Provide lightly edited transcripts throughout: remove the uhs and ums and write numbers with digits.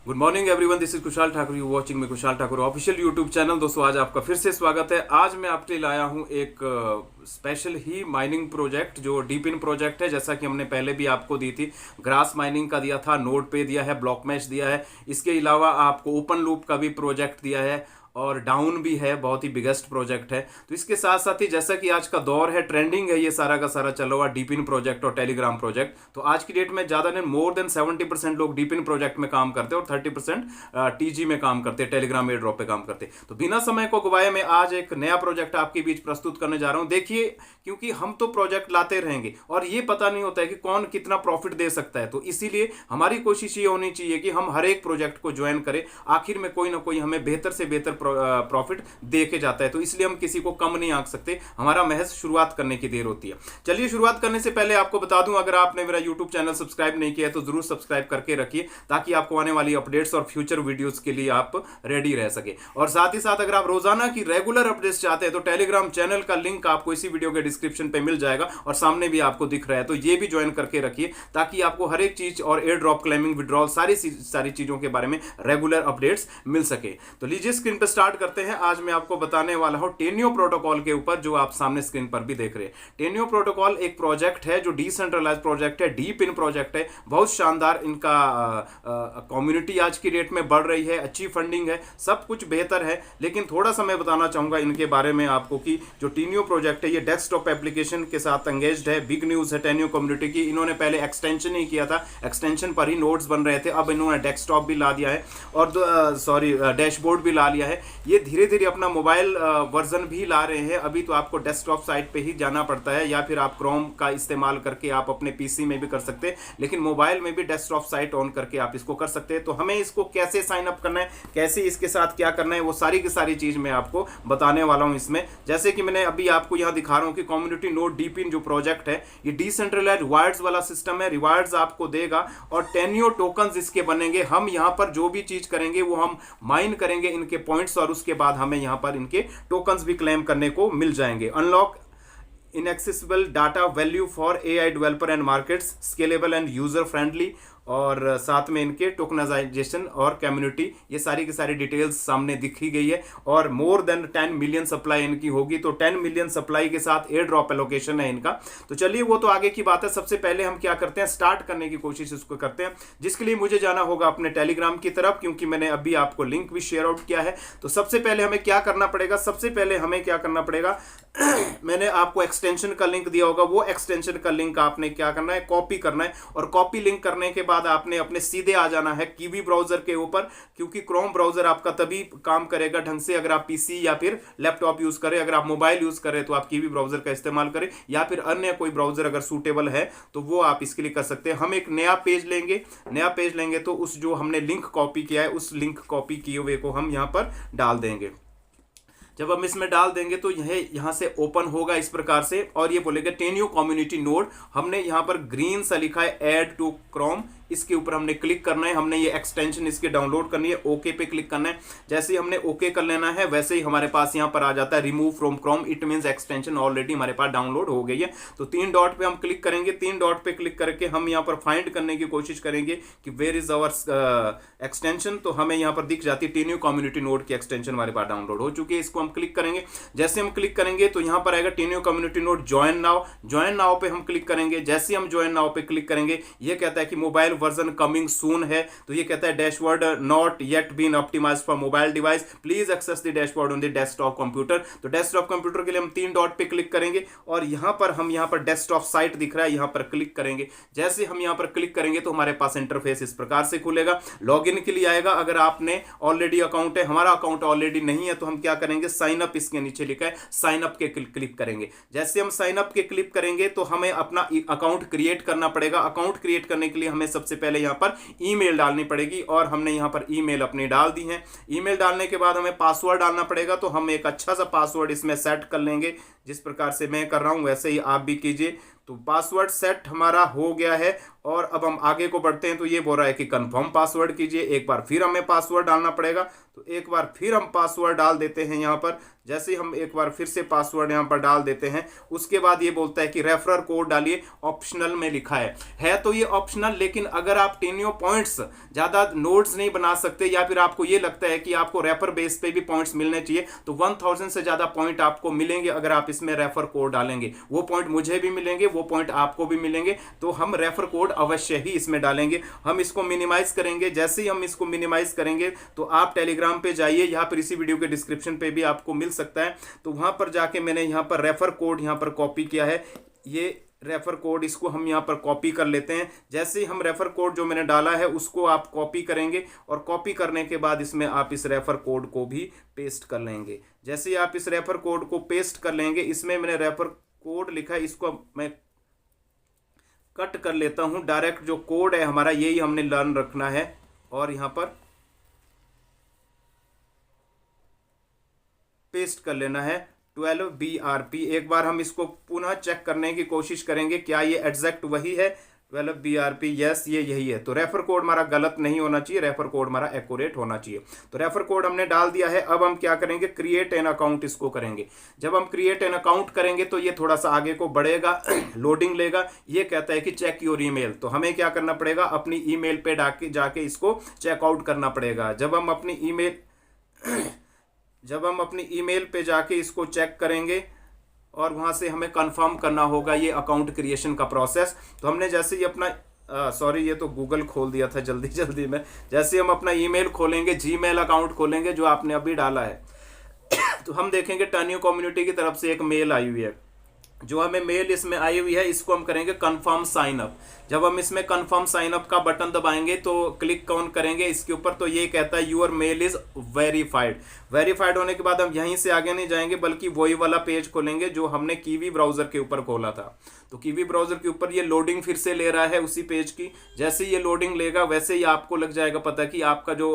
Good morning everyone, this is Kushal Thakur. You watching me Kushal Thakur official YouTube channel. दोस्तों, आज आपका फिर से स्वागत है। आज मैं आपके लिए लाया हूं एक स्पेशल ही माइनिंग प्रोजेक्ट जो डीप इन प्रोजेक्ट है। जैसा कि हमने पहले भी आपको दी थी, ग्रास माइनिंग का दिया था, नोड पे दिया है, ब्लॉक मैश दिया है। इसके अलावा आपको ओपन लूप का भी प्रोजेक्ट दिया है और डाउन भी है, बहुत ही बिगेस्ट प्रोजेक्ट है। तो इसके साथ साथ ही जैसा कि आज का दौर है, ट्रेंडिंग है ये सारा का सारा चला हुआ डीप इन प्रोजेक्ट और टेलीग्राम प्रोजेक्ट। तो आज की डेट में ज़्यादा नहीं, मोर देन 70% लोग डीप इन प्रोजेक्ट में काम करते हैं और 30% टीजी में काम करते हैं, टेलीग्राम एयर ड्रॉप पे काम करते हैं। तो बिना समय को गवाए मैं आज एक नया प्रोजेक्ट आपके बीच प्रस्तुत करने जा रहा हूँ। देखिए, क्योंकि हम तो प्रोजेक्ट लाते रहेंगे और ये पता नहीं होता है कि कौन कितना प्रॉफिट दे सकता है। तो इसीलिए हमारी कोशिश ये होनी चाहिए कि हम हर एक प्रोजेक्ट को ज्वाइन करें, आखिर में कोई ना कोई हमें बेहतर से बेहतर प्रॉफिट दे के जाता है। तो इसलिए हम किसी को कम नहीं आंक सकते, हमारा महज शुरुआत करने की देर होती है। चलिए, शुरुआत करने से पहले आपको बता दूं, अगर आपने मेरा यूट्यूब चैनल सब्सक्राइब नहीं किया है तो जरूर सब्सक्राइब करके रखिए, ताकि आपको आने वाली अपडेट्स और फ्यूचर वीडियोस के लिए आप रेडी रह सके। और साथ ही साथ अगर आप रोजाना की रेगुलर अपडेट्स चाहते हैं तो टेलीग्राम चैनल का लिंक आपको इसी वीडियो के डिस्क्रिप्शन पे मिल जाएगा और सामने भी आपको दिख रहा है। तो ये भी ज्वाइन करके रखिए, ताकि आपको हर एक चीज और एयर ड्रॉप क्लेमिंग, विड्रॉल, सारी चीजों के बारे में रेगुलर अपडेट्स मिल सके। तो लीजिए, स्क्रीन पर स्टार्ट करते हैं। आज मैं आपको बताने वाला हूं टेन्यो प्रोटोकॉल के ऊपर, जो आप सामने स्क्रीन पर भी देख रहे हैं। टेन्यो प्रोटोकॉल एक प्रोजेक्ट है जो डिसेंट्रलाइज प्रोजेक्ट है, डीप इन प्रोजेक्ट है, बहुत शानदार। इनका कम्युनिटी आज की डेट में बढ़ रही है, अच्छी फंडिंग है, सब कुछ बेहतर है। लेकिन थोड़ा सा मैं बताना चाहूंगा इनके बारे में आपको कि जो टेन्यो प्रोजेक्ट है ये डेस्कटॉप एप्लीकेशन के साथ एंगेज्ड है। बिग न्यूज है टेन्यो कम्युनिटी की। इन्होंने पहले एक्सटेंशन ही किया था, एक्सटेंशन पर ही नोड्स बन रहे थे, अब इन्होंने डेस्कटॉप भी ला दिया है और डैशबोर्ड भी ला लिया है। ये धीरे धीरे अपना मोबाइल वर्जन भी ला रहे हैं। अभी तो आपको डेस्कटॉप साइट पे ही जाना पड़ता है, या फिर आप क्रोम का इस्तेमाल करके आप अपने पीसी में भी कर सकते हैं, लेकिन मोबाइल में भी डेस्कटॉप साइट ऑन करके आप इसको कर सकते हैं। तो हमें इसको कैसे साइन अप करना है, कैसे इसके साथ क्या करना है, वो सारी की सारी चीज मैं आपको बताने वाला हूं इसमें। जैसे कि मैंने अभी आपको यहां दिखा रहा हूं कि कम्युनिटी नोड डीप इन जो प्रोजेक्ट है, ये डिसेंट्रलाइज्ड रिवार्ड्स वाला सिस्टम है। रिवार्ड्स आपको देगा और टेन्यो टोकन्स इसके बनेंगे। हम यहां पर जो भी चीज करेंगे वो हम माइन करेंगे इनके पॉइंट्स, और उसके बाद हमें यहां पर इनके टोकन्स भी क्लेम करने को मिल जाएंगे। Unlock inaccessible data value for AI developer and markets, scalable and user friendly, और साथ में इनके टोकनाइजेशन और कम्युनिटी, ये सारी की सारी डिटेल्स सामने दिखी गई है। और मोर देन 10 मिलियन सप्लाई इनकी होगी। तो 10 मिलियन सप्लाई के साथ एयर ड्रॉप एलोकेशन है इनका। तो चलिए, वो तो आगे की बात है। सबसे पहले हम क्या करते हैं, स्टार्ट करने की कोशिश इसको करते हैं, जिसके लिए मुझे जाना होगा अपने टेलीग्राम की तरफ, क्योंकि मैंने अभी आपको लिंक भी शेयर आउट किया है। तो सबसे पहले हमें क्या करना पड़ेगा, सबसे पहले हमें क्या करना पड़ेगा मैंने आपको एक्सटेंशन का लिंक दिया होगा, वो एक्सटेंशन का लिंक आपने क्या करना है, कॉपी करना है। और कॉपी लिंक करने के बाद आपने अपने सीधे आ जाना है कीवी ब्राउजर के ऊपर, क्योंकि क्रोम ब्राउजर आपका तभी काम करेगा ढंग से अगर आप पीसी या फिर लैपटॉप यूज करें। अगर आप मोबाइल यूज करें तो आप कीवी ब्राउजर का इस्तेमाल करें, या फिर अन्य कोई ब्राउजर अगर सूटेबल है तो वो आप इसके लिए कर सकते हैं। हम एक नया पेज लेंगे तो उस जो हमने लिंक कॉपी किया है, उस लिंक कॉपी किए हुए को हम यहां पर डाल देंगे। जब हम इसमें डाल देंगे तो यह यहां से ओपन होगा इस प्रकार से, और ये बोलेगा टेन्यो कम्युनिटी नोड। हमने यहां पर ग्रीन सा लिखा है ऐड टू क्रोम, इसके ऊपर हमने क्लिक करना है। हमने ये एक्सटेंशन इसके डाउनलोड करनी है, ओके पे क्लिक करना है। जैसे ही हमने ओके कर लेना है, वैसे ही हमारे पास यहां पर आ जाता है remove from Chrome. It means extension already हमारे पास डाउनलोड हो गई है। तो 3 डॉट पे हम क्लिक करेंगे। 3 डॉट पे क्लिक करके हम यहां पर फाइंड करने की कोशिश करेंगे कि वेयर इज आवर एक्सटेंशन। तो हमें यहां पर दिख जाती है टेन्यो कम्युनिटी नोड की एक्सटेंशन हमारे पास डाउनलोड हो चुकी है। इसको हम क्लिक करेंगे। जैसे हम क्लिक करेंगे तो यहां पर आएगा Tenyo community node join now. Join now पे हम क्लिक करेंगे। जैसे हम ज्वाइन नाउ पे क्लिक करेंगे, ये कहता है कि मोबाइल वर्जन कमिंग सून है। तो ये कहता है dashboard not yet been optimised for mobile device, please access the dashboard on the desktop computer. तो डेस्कटॉप कंप्यूटर के लिए हम 3 डॉट पे क्लिक करेंगे और यहां पर डेस्कटॉप साइट दिख रहा है, यहां पर क्लिक करेंगे। जैसे हम यहां पर क्लिक करेंगे तो हमारे पास इंटरफेस इस प्रकार से खुलेगा। लॉगिन के लिए आएगा। अगर आपने ऑलरेडी अकाउंट है, हमारा अकाउंट ऑलरेडी नहीं है, तो हम क्या करेंगे, साइन अप, इसके नीचे लिखा है साइन अप के क्लिक करेंगे। जैसे हम साइन अप के क्लिक करेंगे तो हमें अपना अकाउंट क्रिएट करना पड़ेगा। अकाउंट क्रिएट करने के लिए हमें सबसे पहले यहां पर ईमेल डालनी पड़ेगी, और हमने यहां पर ईमेल अपनी डाल दी है। ईमेल डालने के बाद हमें पासवर्ड डालना पड़ेगा। तो हम एक अच्छा सा पासवर्ड इसमें सेट कर लेंगे, जिस प्रकार से मैं कर रहा हूं वैसे ही आप भी कीजिए। तो पासवर्ड सेट हमारा हो गया है और अब हम आगे को बढ़ते हैं तो ये बोल रहा है कि कंफर्म पासवर्ड कीजिए। एक बार फिर हमें पासवर्ड डालना पड़ेगा, तो एक बार फिर हम पासवर्ड डाल देते हैं यहाँ पर। जैसे ही हम एक बार फिर से पासवर्ड यहाँ पर डाल देते हैं, उसके बाद ये बोलता है कि रेफरर कोड डालिए, ऑप्शनल में लिखा है तो ये ऑप्शनल, लेकिन अगर आप टेन्यो पॉइंट्स ज़्यादा नोड्स नहीं बना सकते या फिर आपको ये लगता है कि आपको रेफर बेस पे भी पॉइंट्स मिलने चाहिए, तो 1000 से ज़्यादा पॉइंट आपको मिलेंगे अगर आप इसमें रेफर कोड डालेंगे। वो पॉइंट मुझे भी मिलेंगे, वो पॉइंट आपको भी मिलेंगे, तो हम रेफर कोड अवश्य ही इसमें डालेंगे। हम इसको मिनिमाइज करेंगे। जैसे ही हम इसको मिनिमाइज करेंगे तो आप टेलीग्राम पे जाइए, यहाँ पर इसी वीडियो के डिस्क्रिप्शन पे भी आपको मिल सकता है, तो वहां पर जाके मैंने यहाँ पर रेफर कोड यहाँ पर कॉपी किया है। ये रेफर कोड, इसको हम यहाँ पर कॉपी कर लेते हैं। जैसे ही हम रेफर कोड जो मैंने डाला है उसको आप कॉपी करेंगे, और कॉपी करने के बाद इसमें आप इस रेफर कोड को भी पेस्ट कर लेंगे। जैसे ही आप इस रेफर कोड को पेस्ट कर लेंगे, इसमें मैंने रेफर कोड लिखा है, इसको मैं कट कर लेता हूं। डायरेक्ट जो कोड है हमारा यही हमने लर्न रखना है, और यहां पर पेस्ट कर लेना है 12 BRP। एक बार हम इसको पुनः चेक करने की कोशिश करेंगे, क्या ये एग्जैक्ट वही है 12 BRP? यस, ये यही है। तो रेफर कोड हमारा गलत नहीं होना चाहिए, रेफर कोड हमारा एक्यूरेट होना चाहिए। तो रेफर कोड हमने डाल दिया है। अब हम क्या करेंगे, क्रिएट एन अकाउंट इसको करेंगे। जब हम क्रिएट एन अकाउंट करेंगे तो ये थोड़ा सा आगे को बढ़ेगा, लोडिंग लेगा। ये कहता है कि चेक योर ईमेल, तो हमें क्या करना पड़ेगा, अपनी ईमेल पे जाके इसको चेकआउट करना पड़ेगा। जब हम अपनी ईमेल पे जाके इसको चेक करेंगे और वहाँ से हमें कंफर्म करना होगा ये अकाउंट क्रिएशन का प्रोसेस। तो हमने जैसे ही अपना सॉरी, ये तो गूगल खोल दिया था जल्दी में। जैसे हम अपना ईमेल खोलेंगे, जीमेल अकाउंट खोलेंगे जो आपने अभी डाला है, तो हम देखेंगे टेन्यो कम्युनिटी की तरफ से एक मेल आई हुई है। जो हमें मेल इसमें आई हुई है, इसको हम करेंगे कंफर्म साइन अप। जब हम इसमें कंफर्म साइन अप का बटन दबाएंगे तो क्लिक ऑन करेंगे इसके ऊपर, तो ये कहता है your mail is verified. Verified होने के बाद हम यहीं से आगे नहीं जाएंगे, बल्कि वही वाला पेज खोलेंगे जो हमने कीवी ब्राउजर के ऊपर खोला था। तो कीवी ब्राउजर के ऊपर ये लोडिंग फिर से ले रहा है उसी पेज की। जैसे ये लोडिंग लेगा वैसे ही आपको लग जाएगा पता कि आपका जो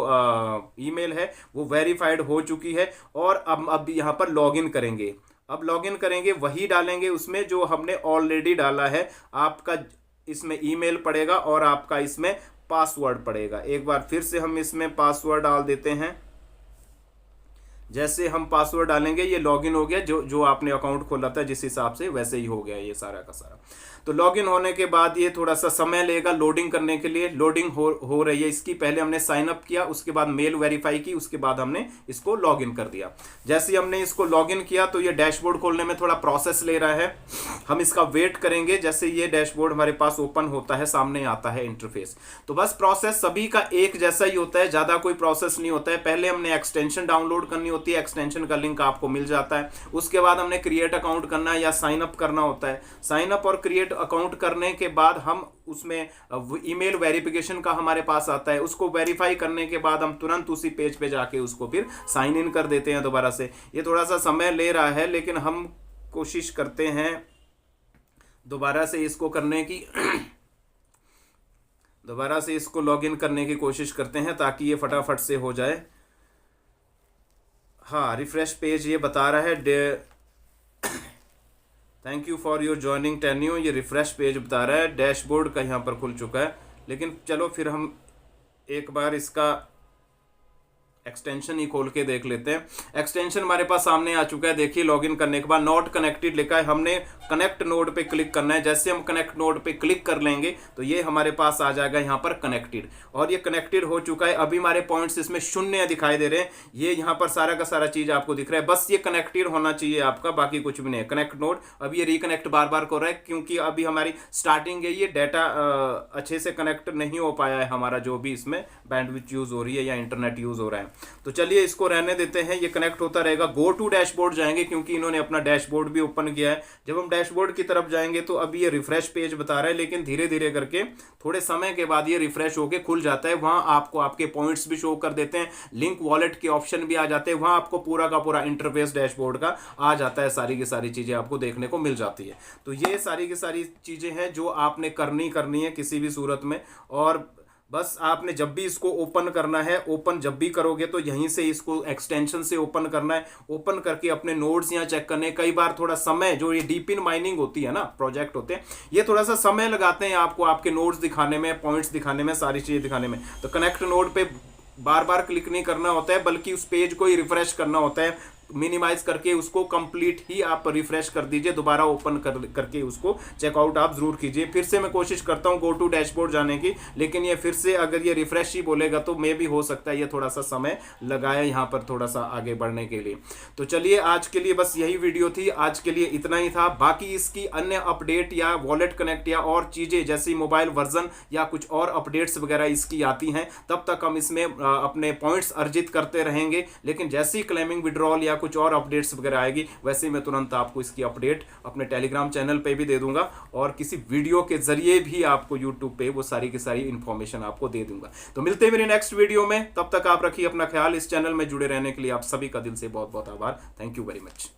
ईमेल है वो वेरीफाइड हो चुकी है। और अब यहाँ पर लॉगिन करेंगे। अब लॉगिन करेंगे, वही डालेंगे उसमें जो हमने ऑलरेडी डाला है। आपका इसमें ईमेल पड़ेगा और आपका इसमें पासवर्ड पड़ेगा। एक बार फिर से हम इसमें पासवर्ड डाल देते हैं। जैसे हम पासवर्ड डालेंगे ये लॉगिन हो गया, जो आपने अकाउंट खोला था जिस हिसाब से, वैसे ही हो गया ये सारा का सारा। तो लॉगिन होने के बाद ये थोड़ा सा समय लेगा लोडिंग करने के लिए। लोडिंग हो रही है इसकी। पहले हमने साइन अप किया, उसके बाद मेल वेरीफाई की, उसके बाद हमने इसको लॉगिन कर दिया। जैसे ही हमने इसको लॉगिन किया तो ये डैशबोर्ड खोलने में थोड़ा प्रोसेस ले रहा है। हम इसका वेट करेंगे। जैसे ये डैशबोर्ड हमारे पास ओपन होता है, सामने आता है इंटरफेस। तो बस प्रोसेस सभी का एक जैसा ही होता है, ज्यादा कोई प्रोसेस नहीं होता है। पहले हमने एक्सटेंशन डाउनलोड करनी होती है, एक्सटेंशन का लिंक आपको मिल जाता है। उसके बाद हमने क्रिएट अकाउंट करना है या साइन अप करना होता है। साइन अप और क्रिएट अकाउंट करने के बाद हम उसमें ईमेल वेरिफिकेशन का हमारे पास आता है। उसको वेरीफाई करने के बाद हम तुरंत उसी पेज पे जाके उसको फिर साइन इन कर देते हैं दोबारा से। ये थोड़ा सा समय ले रहा है, लेकिन हम कोशिश करते हैं दोबारा से इसको करने की दोबारा से इसको लॉगिन करने की कोशिश करते हैं ताकि ये फटाफट से हो जाए। हाँ, रिफ्रेश पेज ये बता रहा है thank you for your joining Tenyo. ये रिफ्रेश पेज बता रहा है, डैशबोर्ड का यहाँ पर खुल चुका है। लेकिन चलो फिर हम एक बार इसका एक्सटेंशन ही खोल के देख लेते हैं। एक्सटेंशन हमारे पास सामने आ चुका है। देखिए लॉगिन करने के बाद नॉट कनेक्टेड लिखा है, हमने कनेक्ट नोड पे क्लिक करना है। जैसे हम कनेक्ट नोड पे क्लिक कर लेंगे तो ये हमारे पास आ जाएगा यहाँ पर कनेक्टेड, और ये कनेक्टेड हो चुका है। अभी हमारे पॉइंट्स इसमें शून्य दिखाई दे रहे हैं। ये यहाँ पर सारा का सारा चीज आपको दिख रहा है, बस ये कनेक्टेड होना चाहिए आपका, बाकी कुछ भी नहीं है। कनेक्ट नोड अब ये रिकनेक्ट बार बार कर रहा है क्योंकि अभी हमारी स्टार्टिंग है, ये डाटा अच्छे से कनेक्ट नहीं हो पाया है हमारा, जो भी इसमें बैंडविड्थ यूज हो रही है या इंटरनेट यूज हो रहा है। तो चलिए इसको रहने देते हैं, ये कनेक्ट होता रहेगा। गो टू डैशबोर्ड जाएंगे क्योंकि इन्होंने अपना डैशबोर्ड भी ओपन किया है। जब हम डैशबोर्ड की तरफ जाएंगे तो अभी ये रिफ्रेश पेज बता रहा है, लेकिन धीरे धीरे करके थोड़े समय के बाद ये रिफ्रेश होके खुल जाता है। वहां आपको आपके पॉइंट्स भी शो कर देते हैं, लिंक वॉलेट के ऑप्शन भी आ जाते हैं। वहां आपको पूरा का पूरा इंटरफेस डैशबोर्ड का आ जाता है, सारी की सारी चीजें आपको देखने को मिल जाती है। तो ये सारी की सारी चीजें हैं जो आपने करनी है किसी भी सूरत में। और बस आपने जब भी इसको ओपन करना है, ओपन जब भी करोगे तो यहीं से इसको एक्सटेंशन से ओपन करना है। ओपन करके अपने नोड्स यहाँ चेक करने। कई बार थोड़ा समय, जो ये डीप इन माइनिंग होती है ना, प्रोजेक्ट होते हैं, ये थोड़ा सा समय लगाते हैं आपको आपके नोड्स दिखाने में, पॉइंट्स दिखाने में, सारी चीजें दिखाने में। तो कनेक्ट नोड पे बार बार क्लिक नहीं करना होता है, बल्कि उस पेज को ही रिफ्रेश करना होता है। मिनिमाइज करके उसको कंप्लीट ही आप रिफ्रेश कर दीजिए, दोबारा ओपन करके उसको चेकआउट आप जरूर कीजिए। फिर से मैं कोशिश करता हूं गो टू डैशबोर्ड जाने की, लेकिन ये फिर से अगर ये रिफ्रेश ही बोलेगा तो मे भी हो सकता है ये थोड़ा सा समय लगाए यहाँ पर थोड़ा सा आगे बढ़ने के लिए। तो चलिए आज के लिए बस यही वीडियो थी, आज के लिए इतना ही था। बाकी इसकी अन्य अपडेट या वॉलेट कनेक्ट या और चीजें जैसी मोबाइल वर्जन या कुछ और अपडेट्स वगैरह इसकी आती हैं, तब तक हम इसमें अपने पॉइंट्स अर्जित करते रहेंगे। लेकिन जैसे ही क्लेमिंग विड्रॉल या कुछ और अपडेट्स वगैरह आएगी, वैसे ही मैं तुरंत आपको इसकी अपडेट अपने टेलीग्राम चैनल पे भी दे दूंगा और किसी वीडियो के जरिए भी आपको यूट्यूब पे वो सारी की सारी इंफॉर्मेशन आपको दे दूंगा। तो मिलते हैं मेरे नेक्स्ट वीडियो में, तब तक आप रखिए अपना ख्याल। इस चैनल में जुड़े रहने के लिए आप सभी का दिल से बहुत बहुत आभार। Thank you very much.